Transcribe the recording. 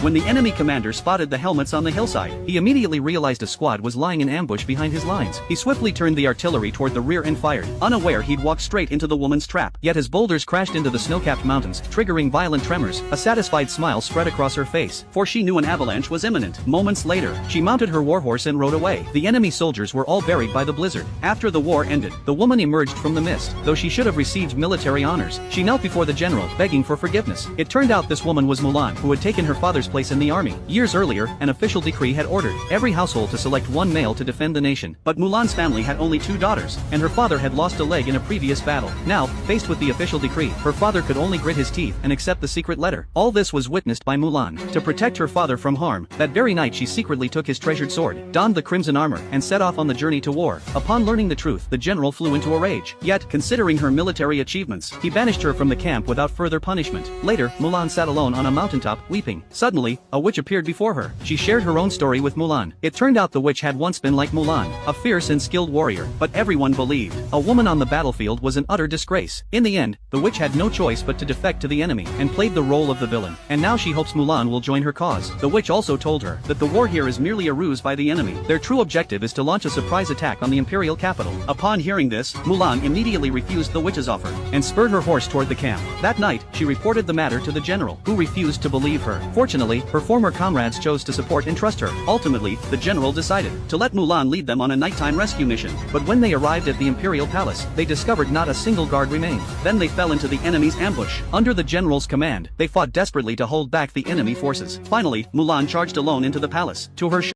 When the enemy commander spotted the helmets on the hillside, he immediately realized a squad was lying in ambush behind his lines. He swiftly turned the artillery toward the rear and fired, unaware he'd walked straight into the woman's trap. Yet as boulders crashed into the snow-capped mountains, triggering violent tremors, a satisfied smile spread across her face, for she knew an avalanche was imminent. Moments later, she mounted her warhorse and rode away. The enemy soldiers were all buried by the blizzard. After the war ended, the woman emerged from the mist. Though she should have received military honors, she knelt before the general, begging for forgiveness. It turned out this woman was Mulan, who had taken her father's place in the army. Years earlier, an official decree had ordered every household to select one male to defend the nation. But Mulan's family had only 2 daughters, and her father had lost a leg in a previous battle. Now, faced with the official decree, her father could only grit his teeth and accept the secret letter. All this was witnessed by Mulan. To protect her father from harm, that very night she secretly took his treasured sword, donned the crimson armor, and set off on the journey to war. Upon learning the truth, the general flew into a rage. Yet, considering her military achievements, he banished her from the camp without further punishment. Later, Mulan sat alone on a mountaintop, weeping. Suddenly, a witch appeared before her. She shared her own story with Mulan. It turned out the witch had once been like Mulan, a fierce and skilled warrior, but everyone believed a woman on the battlefield was an utter disgrace. In the end, the witch had no choice but to defect to the enemy, and played the role of the villain. And now she hopes Mulan will join her cause. The witch also told her that the war here is merely a ruse by the enemy. Their true objective is to launch a surprise attack on the imperial capital. Upon hearing this, Mulan immediately refused the witch's offer, and spurred her horse toward the camp. That night, she reported the matter to the general, who refused to believe her. Fortunately, her former comrades chose to support and trust her. Ultimately, the general decided to let Mulan lead them on a nighttime rescue mission. But when they arrived at the imperial palace, they discovered not a single guard remained. Then they fell into the enemy's ambush. Under the general's command, they fought desperately to hold back the enemy forces. Finally, Mulan charged alone into the palace. To her